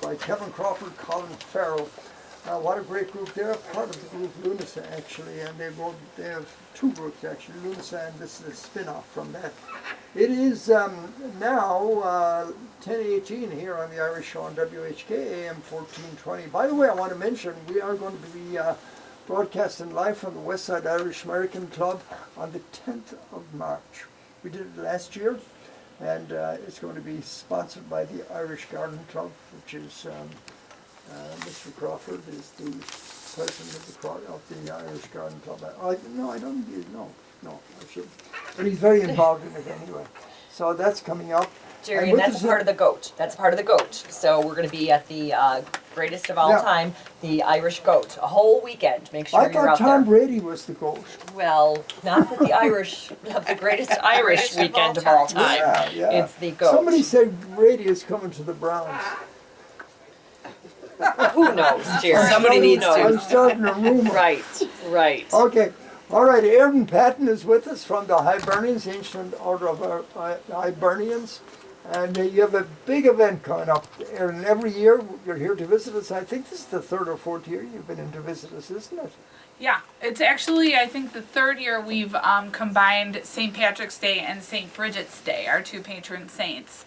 by Kevin Crawford, Colin Farrell. What a great group. They're part of the group Lunasa, actually, and they have two groups, actually, Lunasa, and this is a spin-off from that. It is now 10:18 here on the Irish Show on WHK AM 1420. By the way, I want to mention we are going to be broadcasting live from the Westside Irish American Club on the 10th of March. We did it last year, and it's going to be sponsored by the Irish Garden Club, which is Mr. Crawford is the president of the Irish Garden Club. I should. But he's very involved in it anyway. So that's coming up. Jerry, and that's part of the GOAT. That's part of the GOAT. So we're going to be at the greatest of all time, the Irish GOAT, a whole weekend. Make sure you're out I thought Tom there. Brady was the GOAT. Well, not that the Irish have the greatest Irish weekend of all time. Yeah. It's the GOAT. Somebody said Brady is coming to the Browns. Who knows, Jerry? Somebody needs to. I'm starting a rumor. Right. Okay. All right, Aaron Patton is with us from the Hibernians, Ancient Order of Hibernians. And you have a big event coming up, Aaron. Every year you're here to visit us. I think this is the third or fourth year you've been in to visit us, isn't it? Yeah, it's actually, I think, the third year we've combined St. Patrick's Day and St. Bridget's Day, our two patron saints.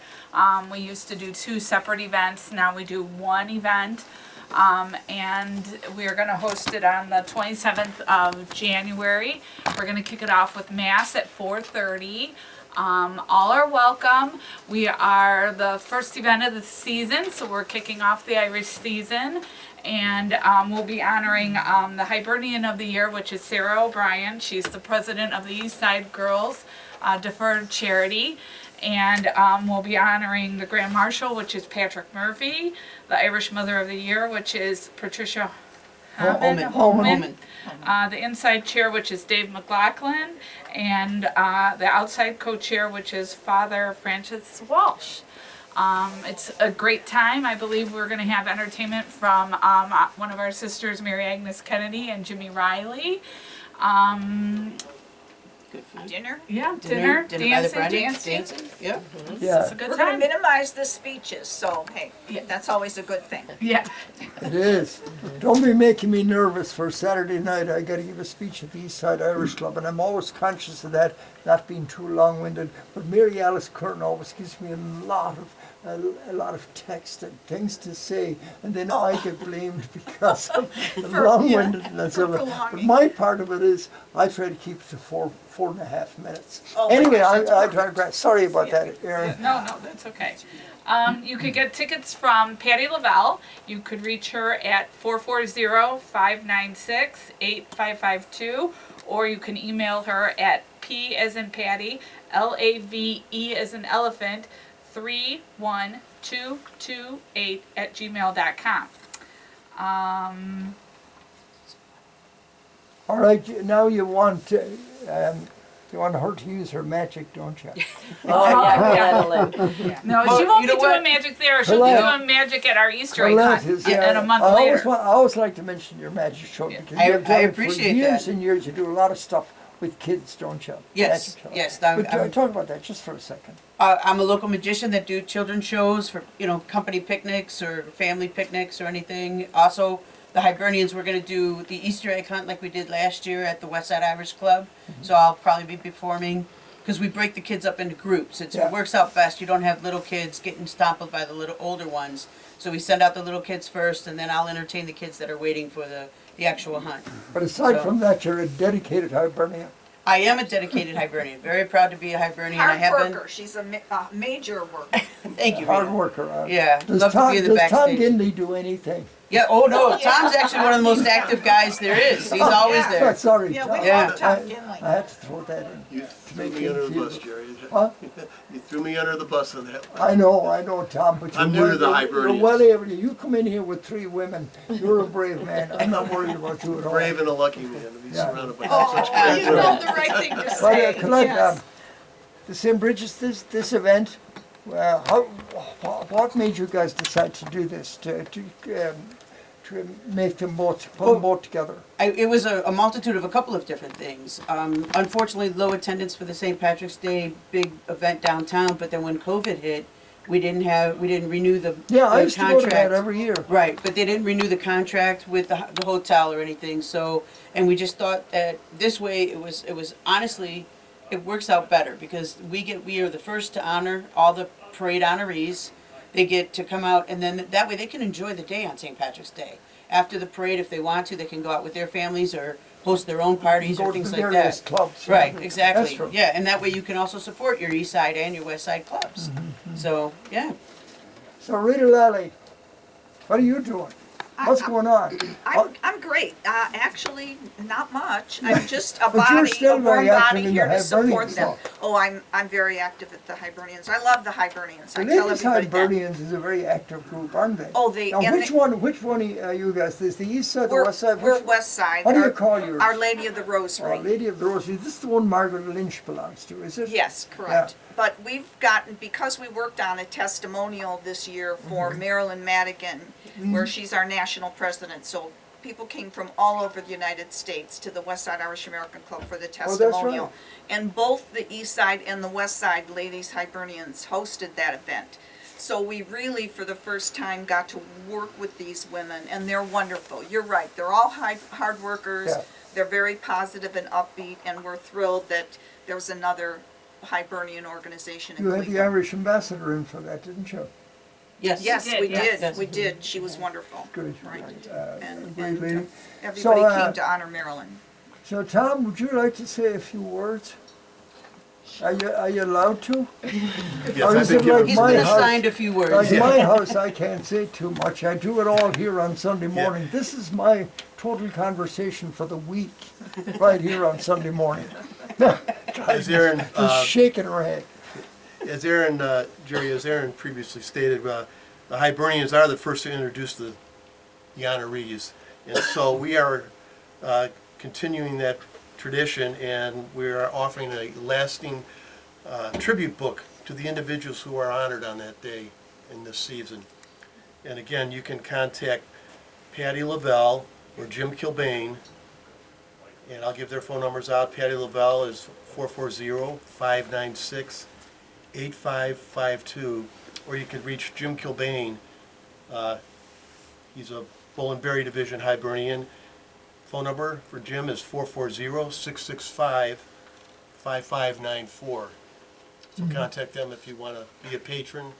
We used to do two separate events. Now we do one event. And we're going to host it on the 27th of January. We're going to kick it off with Mass at 4:30. All are welcome. We are the first event of the season, so we're kicking off the Irish season. And we'll be honoring the Hibernian of the Year, which is Sarah O'Brien. She's the president of the East Side Girls Deferred Charity. And we'll be honoring the Grand Marshal, which is Patrick Murphy, the Irish Mother of the Year, which is Patricia Holman. The Inside Chair, which is Dave McLaughlin, and the Outside Co-Chair, which is Father Francis Walsh. It's a great time. I believe we're going to have entertainment from one of our sisters, Mary Agnes Kennedy and Jimmy Riley. Good food. Dinner. Yeah, dinner, by the dancing. Dancing. Yeah. Yeah, It's a good We're going time. to minimize the speeches, so hey, that's always a good thing. Yeah. it is. Don't be making me nervous for Saturday night. I got to give a speech at the East Side Irish Club, and I'm always conscious of that, not being too long-winded. But Mary Alice Curtin always gives me a lot of text and things to say, and then I get blamed because of the long-windedness of it. But my part of it is I try to keep it to 4.5 minutes. Oh, Anyway, that's I try to. Sorry about that, Aaron. No, that's okay. You could get tickets from Patty Lavelle. You could reach her at 440-596-8552, or you can email her at P as in Patty, LAVE as in elephant, 31228 at gmail.com. All right, now you want her to use her magic, don't you? Madeline. No, Well, she won't you be know doing what? magic there. She'll be Colette. doing magic at our Easter egg Colette hunt is, in a month I later. always like to mention your magic show because I you've done it appreciate for years that. and years. You do a lot of stuff with kids, don't you? Yes, Magic show. yes, But I'm- talk about that just for a second. I'm a local magician that do children's shows for, company picnics or family picnics or anything. Also, the Hibernians, we're going to do the Easter egg hunt like we did last year at the Westside Irish Club. So I'll probably be performing because we break the kids up into groups. It works out best. You don't have little kids getting stomped by the little older ones. So we send out the little kids first, and then I'll entertain the kids that are waiting for the actual hunt. But aside So- from that, you're a dedicated Hibernian. I am a dedicated Hibernian. Very proud to be a Hibernian. I Hard have been. worker. She's a major worker. Thank you, Hard Rita. worker. Yeah, Does love to Tom, be in the does Tom backstage. Ginley do anything? Yeah. Oh no, Tom's actually one of the most active guys there is. He's always yeah. there. Sorry, Yeah, Tom. we Yeah. love Tom Ginley. I had to throw that in. You threw make me him under the feel- bus, Jerry. Huh? You threw me under the bus on that. I know, Tom, but I'm you're new to the you're Hibernians. well able to. You come in here with 3 women. You're a brave man. I'm not worried about you at all. Brave and a lucky man to be Yeah. surrounded by Oh, such great you women. know the right thing to But say. Colette, Yes. the St. Bridget's, this event, what made you guys decide to do this, to make them both, put them both together? It was a multitude of a couple of different things. Unfortunately, low attendance for the St. Patrick's Day big event downtown, but then when COVID hit, we didn't renew the Yeah, I the used to go to that contract. every year. Right, but they didn't renew the contract with the hotel or anything, so, and we just thought that this way, it was honestly, it works out better, because we are the first to honor all the parade honorees. They get to come out, and then that way they can enjoy the day on St. Patrick's Day. After the parade, if they want to, they can go out with their families or host their own parties Go or to things the like various that. clubs. Right, That's exactly, true. yeah, and that way you can also support your East Side and your West Side clubs. So, yeah. So Rita Lally, what are you doing? What's going on? I'm great. Actually, not much. I'm just a But you're body, still a warm very active body in here the to support Hibernian them. stuff. Oh, I'm very active at the Hibernians. I love the Hibernians. The I tell Ladies everybody that. Hibernians is a very active group, aren't they? Oh, they- Now, and which one are you guys? Is the east side, the We're, west side? we're Which- West Side. What do you Our- call yours? Our Lady of the Oh, Rosary. Lady of the Rosary. This is the one Margaret Lynch belongs to, is it? Yes, correct. But we've gotten, because we worked on a testimonial this year for Mm-hmm. Marilyn Madigan, where she's our national president, so people came from all over the United States to the West Side Irish American Club for the Oh, that's testimonial. right. And both the East Side and the West Side Ladies Hibernians hosted that event. So we really, for the first time, got to work with these women, and they're wonderful. You're right, they're all hard workers. Yeah. They're very positive and upbeat, and we're thrilled that there's another Hibernian organization in You had the Cleveland. Irish ambassador in for that, didn't you? Yes. Yes, we Yes. did, we did. She was wonderful. Good. Right. And, And, great and lady. everybody So, came to honor Marilyn. So Tom, would you like to say a few words? Are you allowed to? Yes, Or I've is been it given. like He's my been house? assigned a few words. Like my house, I can't say too much. I do it all here on Sunday Yeah. morning. This is my total conversation for the week, right here on Sunday morning. As Aaron, Just shaking her head. Jerry, as Aaron previously stated, the Hibernians are the first to introduce the honorees. And so we are continuing that tradition, and we are offering a lasting tribute book to the individuals who are honored on that day in this season. And again, you can contact Patty Lavelle or Jim Kilbane, and I'll give their phone numbers out. Patty Lavelle is 440-596-8552, or you could reach Jim Kilbane. He's a Bull and Berry Division Hibernian. Phone number for Jim is 440-665-5594. So contact them if you want to be a patron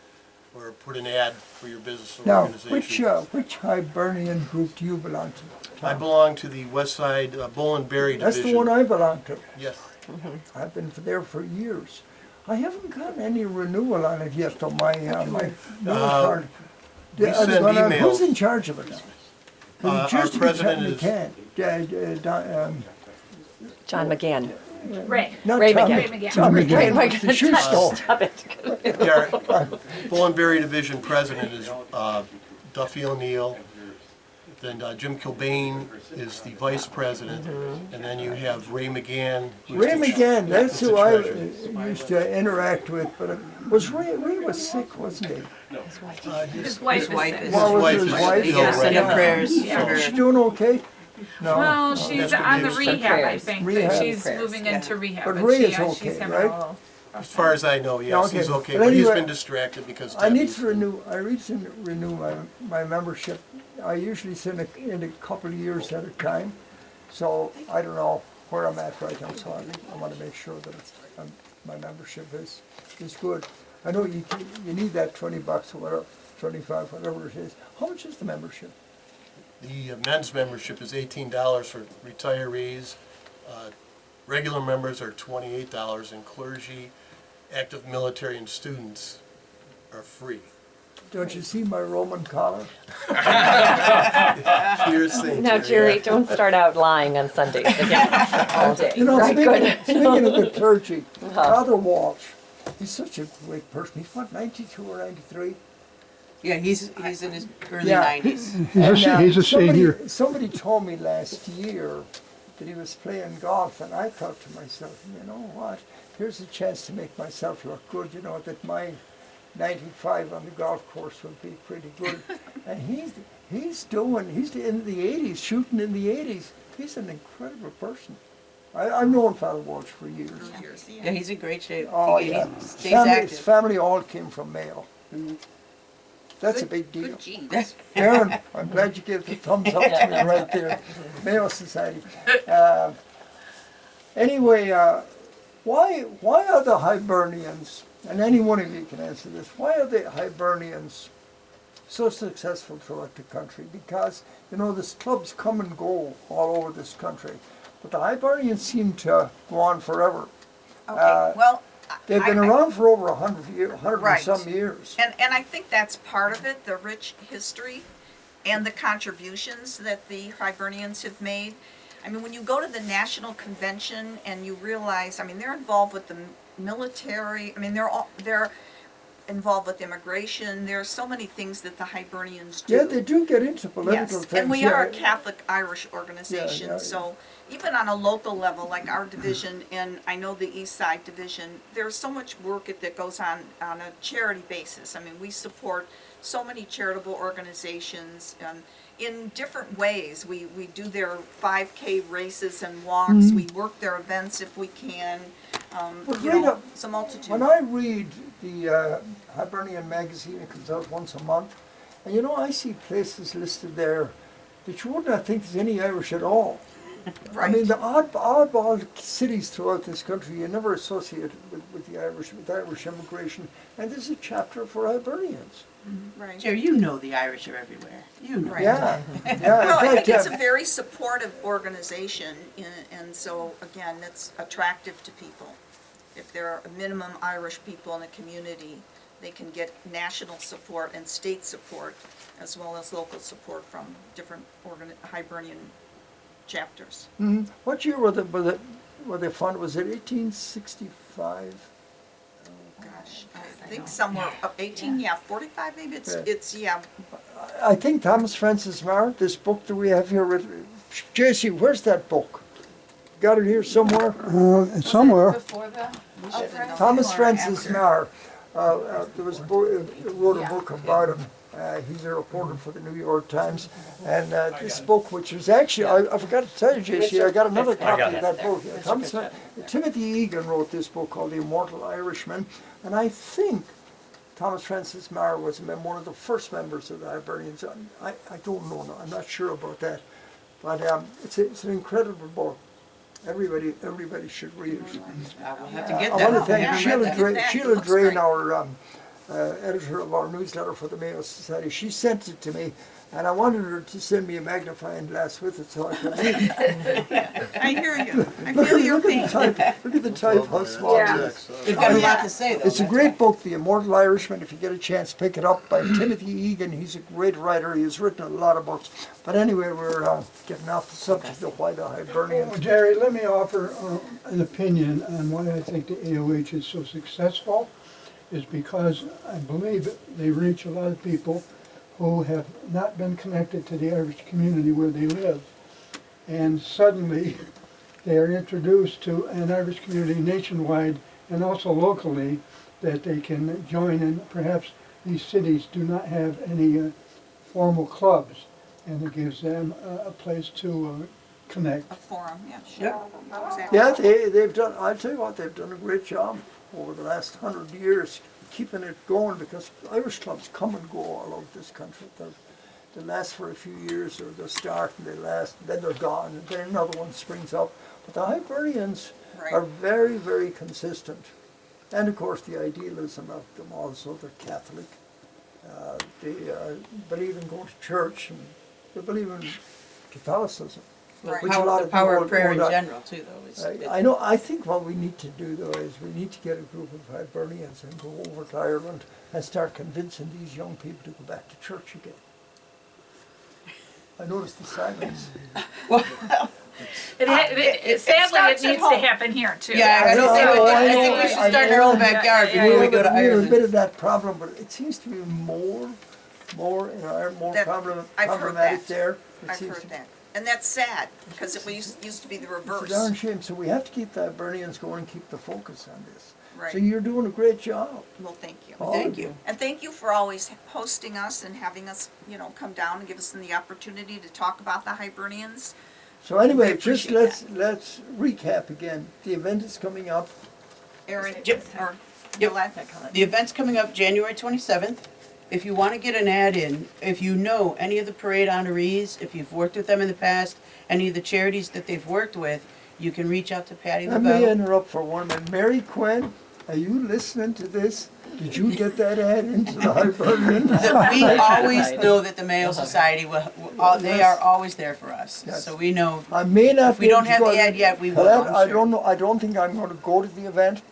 or put an ad for your business or Now, organization. which Hibernian group do you belong to? I belong to the West Side Bull and Berry That's Division. the one I belong to. Yes. I've been there for years. I haven't gotten any renewal on it yet on my my card. we Yeah, send but, emails. Who's in charge of it now? Our It used to be president Tom is- McCann. John McGann. Ray. Not Ray Tom- McGann. Ray McGann. Tom Ray McGann was the McGann. shoe store. Stop it. Yeah, our Bull and Berry Division president is Duffy O'Neill. Then Jim Kilbane is the vice president. And then you have Ray McGann. who's Ray the tr- McGann, that's the who I treasurer. used to interact with, but Ray was sick, wasn't he? His wife His is wife sick. is. Well, was wife his is wife? ill Yeah, right send up now. prayers Yeah. for Is she her. doing okay? No. Well, she's That's on the good news. rehab, I Prayers. think. Rehab. She's Prayers, moving yeah. into rehab. But Ray is she's okay, having right? a little. As far as I know, yes, okay. he's okay. But But he's anyway, been distracted because I need Debbie- to renew my membership. I usually send it in a couple of years at a time, so I don't know where I'm at right now, so I want to make sure that my membership is good. I know you need that $20 or whatever, 25, whatever it is. How much is the membership? The men's membership is $18 for retirees. Regular members are $28, and clergy, active military, and students are free. Don't you see my Roman collar? Here's St. Now, Jerry, don't start out lying on Sundays again all day. You know, Right, good. speaking of the clergy, Uh-huh. Father Walsh, he's such a great person. He's what, 92 or 93? Yeah, he's in his early Yeah. 90s. He's a senior. Somebody told me last year that he was playing golf, and I thought to myself, you know what? Here's a chance to make myself look good. You know that my 95 on the golf course would be pretty good. And he's in the 80s, shooting in the 80s. He's an incredible person. I've known Father Walsh for years. Yeah, he's in great shape. Oh He yeah, stays active. his family all came from Mayo. That's a big deal. Good genes. Aaron, I'm glad you gave the thumbs up to me right there. Mayo Society. Anyway, why are the Hibernians, and any one of you can answer this, why are the Hibernians so successful throughout the country? Because, there's clubs come and go all over this country. But the Hibernians seem to go on forever. Okay, well. They've been around for over 100 years, 100 Right. and some years. And I think that's part of it, the rich history and the contributions that the Hibernians have made. I mean, when you go to the National Convention and you realize, I mean, they're involved with the military, I mean, they're involved with immigration, there are so many things that the Hibernians do. Yeah, they do get into political Yes, things. and we yeah. are a Catholic Irish organization, yeah. so even on a local level, like our division, and I know the East Side Division, there's so much work that goes on a charity basis. I mean, we support so many charitable organizations in different ways. We do their 5K races and walks, we work their events if we can, But Rita, it's a multitude. when I read the Hibernian magazine, it comes out once a month, and I see places listed there that you would not think there's any Irish at all. Right. I mean, the oddball cities throughout this country you never associate with the Irish, with Irish immigration, and there's a chapter for Hibernians. Right. Jerry, you know the Irish are everywhere. You know. Right. Yeah, yeah. Well, I in think fact, it's a very supportive organization, and so, again, that's attractive to people. If there are a minimum Irish people in a community, they can get national support and state support, as well as local support from different Hibernian chapters. What year were they founded? Was it 1865? Gosh, I think somewhere up 18, 45 maybe, it's, I think Thomas Francis Meagher, this book that we have here, JC, where's that book? Got it here somewhere? It's somewhere. Before the Thomas Francis Meagher, there was wrote a book about him. He's a reporter for the New York Times, and this book, which was actually, I forgot to tell you, JC, I got another copy of that book. Timothy Egan wrote this book called The Immortal Irishman, and I think Thomas Francis Meagher was one of the first members of the Hibernians. I don't know, I'm not sure about that, but it's an incredible book. Everybody should read it. We'll have to get I that. want to thank Yeah, Sheila get Drain, that. Sheila It looks Drain, great. our editor of our newsletter for the Mayo Society. She sent it to me, and I wanted her to send me a magnifying glass with it so I could read it. I hear you, I feel your pain. Look at the type, how small it is. They've got a lot to say, though. It's a great book, The Immortal Irishman. If you get a chance, pick it up by Timothy Egan. He's a great writer. He's written a lot of books. But anyway, we're getting off the subject of why the Hibernians. Well, Jerry, let me offer an opinion on why I think the AOH is so successful. Is because I believe they reach a lot of people who have not been connected to the Irish community where they live. And suddenly they are introduced to an Irish community nationwide and also locally that they can join, and perhaps these cities do not have any formal clubs, and it gives them a place to connect. A forum, yeah, sure. Yep. Exactly. Yeah, they've done, I'll tell you what, they've done a great job over the last 100 years keeping it going, because Irish clubs come and go all over this country. They last for a few years, or they start and they last, and then they're gone, and then another one springs up. But the Hibernians Right. are very, very consistent. And of course the idealism of them also, they're Catholic. They believe in going to church, and they believe in Catholicism. Right. which a lot The power people of prayer in don't- general, too, though. Is, I know. I think what we need to do, though, is we need to get a group of Hibernians and go over to Ireland and start convincing these young people to go back to church again. I noticed the silence. Sadly, starts it at needs to home. happen here too. yeah, I, know, I think we should start in our own backyard Yeah, before we go to We have a Ireland. bit of that problem, but it seems to be more in Ireland, more That- I've heard problematic that. there. It I've seems heard to- that. And that's sad, because it used to be the It's a reverse. darn shame. So we have to keep the Hibernians going and keep the focus on this. Right. So you're doing a great job. Well, thank you. All Thank of you. And thank you for always hosting us and having us, come down and give us the opportunity to talk about the Hibernians. So anyway, We just appreciate let's recap again. The event is coming up. Aaron, Yep. or Yep. Colette. The event's coming up January 27th. If you want to get an ad in, if you know any of the parade honorees, if you've worked with them in the past, any of the charities that they've worked with, you can reach out to Patty Let me Lavelle. interrupt for one minute. Mary Quinn, are you listening to this? Did you get that ad into the Hibernian? We always know that the Mayo Society they are always there for us. Yes. So we know I may not. if we be don't able to have go the to- ad yet, we will. Colette, I'm I sure. don't know. I don't think I'm going to go to the event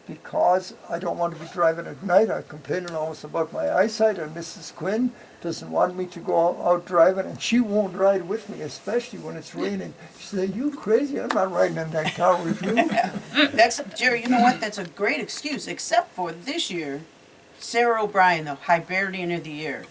because I don't want to be driving at night. I'm complaining always about my eyesight, and Mrs. Quinn doesn't want me to go out driving, and she won't ride with me, especially when it's raining. She said, "You crazy? I'm not riding in that car with you." That's Jerry. You know what? That's a great excuse, except for this year, Sarah O'Brien, the Hibernian of the Year,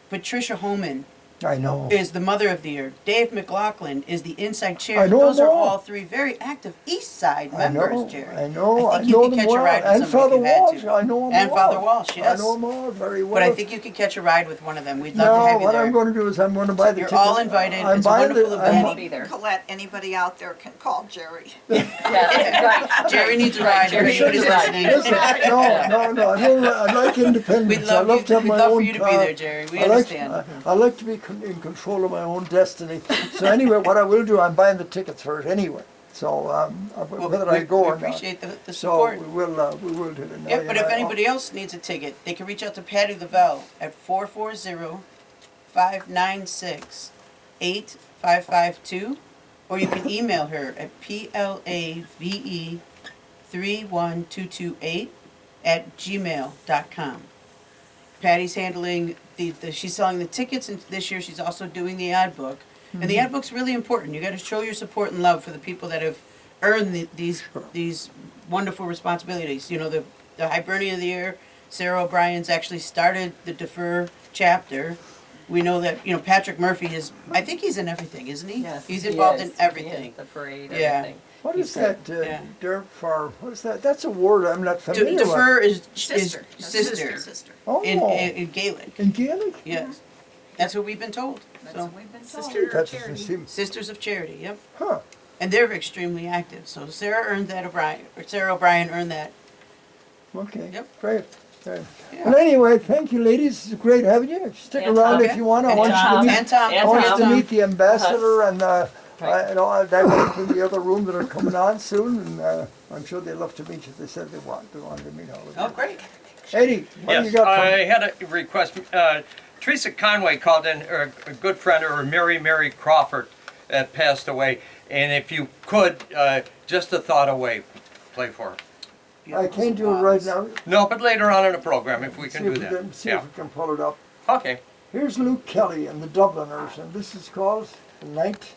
Patricia Holman I know. is the Mother of the Year, Dave McLaughlin is the Inside Chair. I know Those them are all. all three very active East Side I members, know. Jerry. I know. I I think you know could them catch a well. ride with And somebody Father if you had Walsh, to. I know him And well. Father Walsh, yes. I know them all very well. But I think you could catch a ride with one of them. We'd love to No, have you what there. I'm going to do is I'm going to buy the You're ticket. all invited. I'm It's a buying wonderful the, event. I'll be there. Colette, anybody out there can call Jerry. Yeah, right. Jerry needs a ride. Jerry Everybody's needs a ride. listening. Listen, no. I like independence. We'd love I love to have we'd my love own for you to be car. there, Jerry. We I like, understand. I like to be in control of my own destiny. So anyway, what I will do, I'm buying the tickets for it anyway. So Well, whether we- I go we or not. appreciate the So support. we will do it. Now, Yep, you but know, if anybody else needs a ticket, they can reach out to Patty Lavelle at 440-596-8552, or you can email her at plave31228@gmail.com. Patty's handling she's selling the tickets, and this year she's also doing the ad book. And the ad book's really important. You got to show your support and love for the people that have earned these wonderful responsibilities. You know, the Hibernian of the Year, Sarah O'Brien's actually started the Defer chapter. We know that, Patrick Murphy I think he's in everything, isn't he? Yes, He's he involved is. in He everything. is, the parade, Yeah. everything. What is that, Yeah. Dirk, for, what is that? That's a word I'm not familiar with. Defer is Sister. sister Oh, in Gaelic. in Gaelic? Yes. That's what we've been told. That's So, what we've been told. Sister That charity. doesn't seem, Sisters of Charity, yep. huh, And they're extremely active. So Sarah O'Brien earned that. okay, Yep. great. Great. Yeah. Well, anyway, thank you, ladies. It's great having you. Stick And around Tom. if you want. I And want you to Tom. meet. And Tom. And I want you Tom. to meet the ambassador and Right. that one in the other room that are coming on soon, and I'm sure they'd love to meet you. They said they wanted to meet all of you. Oh, great. Eddie, what do you Yes, got for I me? had a request. Teresa Conway called in, a good friend of her, Mary Crawford, that passed away. And if you could, just a thought away, play for her. I can't do it right now. No, but later on in the program, if we can See if do we that. can, see Yeah. if we can pull it up. Okay. Here's Luke Kelly and the Dubliners, and this is called The Night